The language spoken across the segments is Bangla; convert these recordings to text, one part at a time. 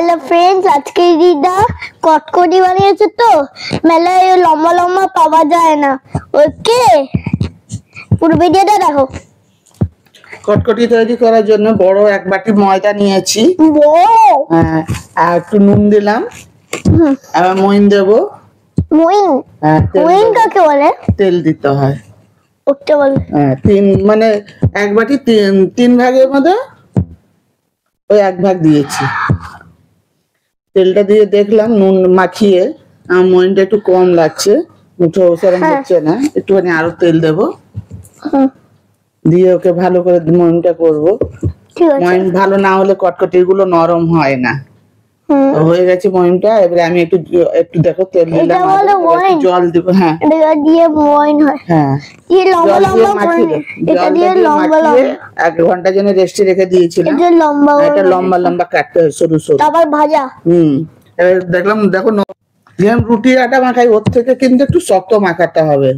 হ্যালো ফ্রেন্ডস, আজকে দিদা কটকটি বানিয়েছে তো মেলায় লম্বা লম্বা পাওয়া যায় না। ওকে, পুরো ভিডিওটা দেখো। কটকটি তৈরি করার জন্য বড় এক বাটি ময়দা নিয়েছি। আর একটু নুন দিলাম, আবার মইন দেবো। মইন? মইন কাকে বলে? তেল দিতে হয়। ওকে বলে? তিন মানে এক বাটি তিন ভাগের মধ্যে ওই এক ভাগ দিয়েছি। তেলটা দিয়ে দেখলাম নুন মাখিয়ে আমার মইনটা একটু কম লাগছে, মুঠো সেরকম হচ্ছে না, একটুখানি আরো তেল দেবো। দিয়ে ওকে ভালো করে মইনটা করবো। মইন ভালো না হলে কটকটি গুলো নরম হয় না। হয়ে গেছে মইনটা। এবারে আমি একটু একটু দেখো তেল দিলাম, জল দিব। হ্যাঁ, এটা দিয়ে মইন হয়। হ্যাঁ, এই লম্বা লম্বা করে এটা দিয়ে লম্বা লম্বা 1 ঘন্টা জন্য রেস্টে রেখে দিয়েছিলাম। এটা লম্বা, এটা লম্বা লম্বা কাটতে হয়, সরু সরু। তারপর ভাজা। এবার দেখলাম, দেখো যেমন রুটি আটা মাখাই ওর থেকে কিন্তু একটু শক্ত মাখাতে হবে,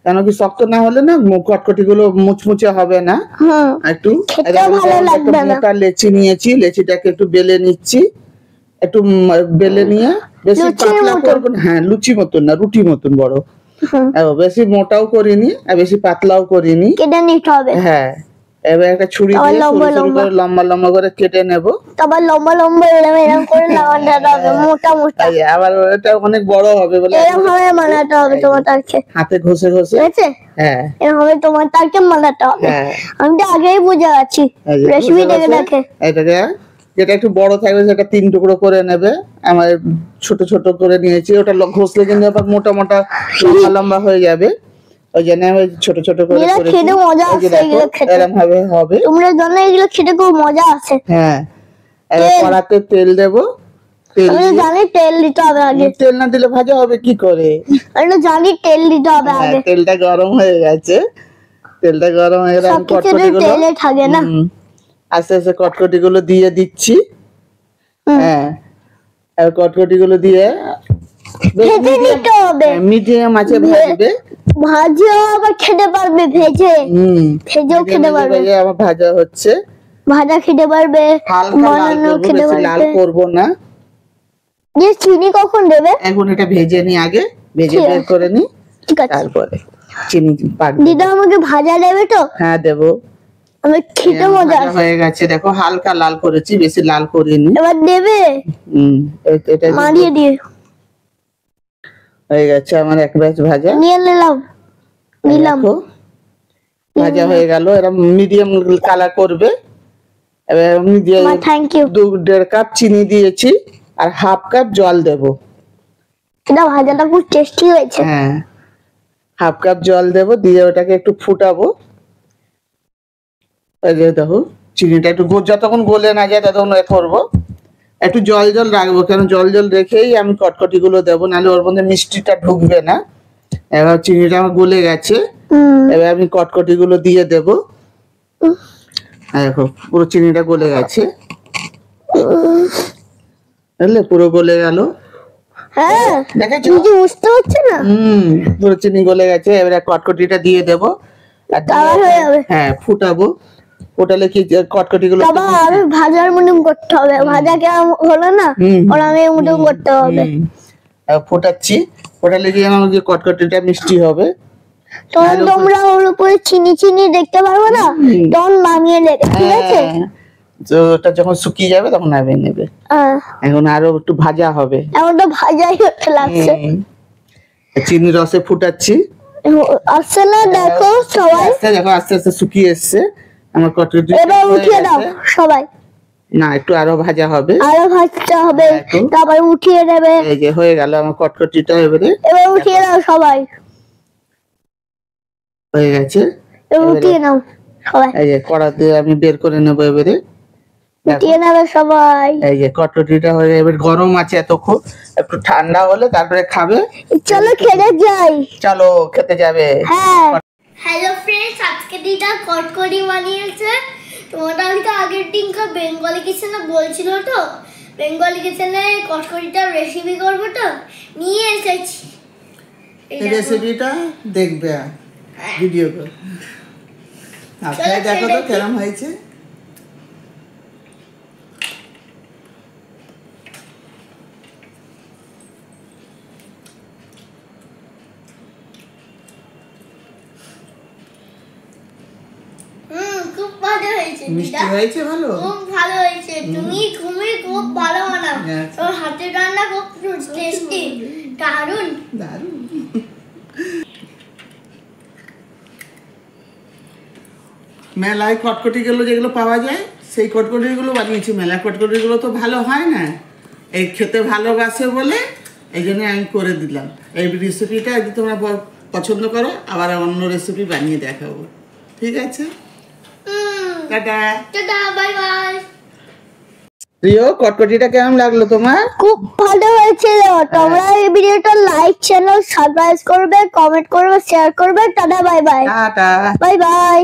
কেন কি শক্ত না হলে না কটকটি গুলো মুচমুচে হবে না। একটু মোটা লেচি নিয়েছি, লেচিটাকে একটু বেলে নিচ্ছি। একটু বেলে নিয়ে বেশি পাতলা করবো না। হ্যাঁ, লুচি মতন না, রুটি মতন বড়। বেশি মোটাও করিনি আর বেশি পাতলাও করিনি, কেটে নিতে হবে। হ্যাঁ, এবার একটা ছুরি দিয়ে লম্বা লম্বা করে কেটে নেব। তারপর লম্বা লম্বা এরকম করে লাগাতে হবে, মোটা মোটা। আবার এটা অনেক বড় হবে বলে এরকম ভাবে বানাতে হবে তোমার তারকে, হাতে ঘষে ঘষে। হ্যাঁ, এরকম ভাবে তোমার তারকে বানাতে হবে। আমি তো আগেই বুঝে গেছি, রেসিপি দেখে দেখে। এটাকে যেটা একটু বড় থাকবে সেটা 3 টুকরো করে নেবে। আমার ছোট ছোট করে নিয়েছি, ওটা ঘষলে কিন্তু আবার মোটা মোটা লম্বা লম্বা হয়ে যাবে। ওই জন্য আমি ছোট ছোট করে করেছি। খেতে মজা আসে এগুলো খেতে, এরকম ভাবে হবে। তোমরা জানো এগুলো খেতে খুব মজা আসে। হ্যাঁ, এবার কড়াতে তেল দেব। আমি জানি তেল দিতে হবে আগে। তেল না দিলে ভাজা হবে কি করে? আমি জানি তেল দিতে হবে আগে। তেলটা গরম হয়ে গেছে। তেলটা গরম হয়ে গেলে কটকটি গুলো তেলে থাকে না, আস্তে আস্তে কটকটি গুলো দিয়ে দিচ্ছি। হ্যাঁ, আর কটকটি গুলো দিয়ে ভেজে নিতে হবে। মিডিয়াম আঁচে ভাজবে। ভাজা আবার খেতে পারবে ভেজে। ভেজেও খেতে পারবে। আমার ভাজা হচ্ছে, ভাজা খেতে পারবে, বানানো খেতে পারবে। লাল করব না। যে চিনি কখন দেবে? এখন এটা ভেজে নি, আগে ভেজে বের করে নি, ঠিক আছে। তারপরে চিনি পাক। দিদা আমাকে ভাজা দেবে তো? হ্যাঁ, দেবো। আমি খেতে মজা হয়ে গেছে, দেখো হালকা লাল করেছি, বেশি লাল করিনি। এবার দেবে। এটা মারিয়ে দিয়ে হয়ে গেছে আমার এক ব্যাচ ভাজা। নিয়ে নিলাম। ভাজা হয়ে গেল। এরা মিডিয়াম কালার করবে। এবার আমি দিয়ে 2.5 কাপ চিনি দিয়েছি আর 1/2 কাপ জল দেব। এটা ভাজাটা খুব টেস্টি হয়েছে। হ্যাঁ, 1/2 কাপ জল দেব, দিয়ে ওটাকে একটু ফুটাবো। এই যে দেখো চিনিটা একটু যতক্ষণ গলে না যায় ততক্ষণ করবো। একটু জল জল রাখবো, কেন জল জল রেখেই আমি কটকটি গুলো দেবো, নাহলে ওর মধ্যে মিষ্টিটা ঢুকবে না। এবার চিনিটা আমার গলে গেছে, এবার আমি কটকটি গুলো দিয়ে দেবো। দেখো পুরো চিনিটা গলে গেছে, বুঝলে, পুরো গলে গেল। হ্যাঁ, দেখেছো? বুঝতে পারছো না? পুরো চিনি গলে গেছে। এবারে কটকটিটা দিয়ে দেবো। হ্যাঁ, ফুটাবো। ওটালে কি কটকটি গুলো আরো ভাজার মতন করতে হবে। ভাজা কেমন হলো না, ওরা আমি মতন করতে হবে। ফোটাচ্ছি, ওটালে কি আমার যে কটকটিটা মিষ্টি হবে। তখন তোমরা ওর উপরে চিনি চিনি দেখতে পারবে না, তখন নামিয়ে নেবে, ঠিক আছে? ওটা যখন শুকিয়ে যাবে তখন নামিয়ে নেবে। এখন আরো একটু ভাজা হবে। এখন তো ভাজাই হতে লাগছে। চিনি রসে ফুটাচ্ছি। আসছে না, দেখো সবাই, দেখো আস্তে আস্তে শুকিয়ে এসছে আমার কটকটি। এবার উঠিয়ে দাও সবাই। না, একটু আরো ভাজা হবে, আরো ভাজতে হবে, তারপর উঠিয়ে দেবে। এই যে হয়ে গেল আমার কটকটিটা। এবার উঠিয়ে দাও সবাই। হয়ে গেছে, এবার উঠিয়ে নাও সবাই। এই যে কড়াতে আমি বের করে নেবো। এবারে উঠিয়ে নেবে সবাই। এই যে কটকটিটা হয়ে এবার গরম আছে এতক্ষণ, একটু ঠান্ডা হলে তারপরে খাবে। চলো খেতে যাই। চলো খেতে যাবে। হ্যাঁ। হ্যালো ফ্রেন্ডস, আজকে দিদা কটকটি বানিয়েছে। তোমরা তো আগের দিনকে বেঙ্গলি কিচেনে বলছিল, তো বেঙ্গলি কিচেনে কটকটিটা রেসিপি করবো, তো নিয়ে এসেছি। এই রেসিপিটা দেখবে ভিডিও করে। আপনারা দেখো তো কেমন হয়েছে। হয়েছে মিষ্টি দিদা, হয়েছে ভালো? খুব ভালো হয়েছে। তুমি খুব ভালো বানাও, তোর হাতের রান্না খুব টেস্টি, দারুণ। দারুণ। মেলায় কটকটিগুলো যেগুলো পাওয়া যায় সেই কটকটিগুলো বানিয়েছি। মেলার কটকটিগুলো তো ভালো হয় না, এই খেতে ভালোবাসে বলে এই জন্য আমি করে দিলাম। এই রেসিপিটা যদি তোমরা পছন্দ করো আবার অন্য রেসিপি বানিয়ে দেখাবো, ঠিক আছে? Tata tata, bye bye. প্রিয়, কটকটিটা কেমন লাগলো তোমার? খুব ভালো হয়েছিল। তোমরা এই ভিডিওটা লাইক, চ্যানেল সাবস্ক্রাইব করবে, কমেন্ট করবে, শেয়ার করবে। Tata, bye bye. Tata. Bye bye.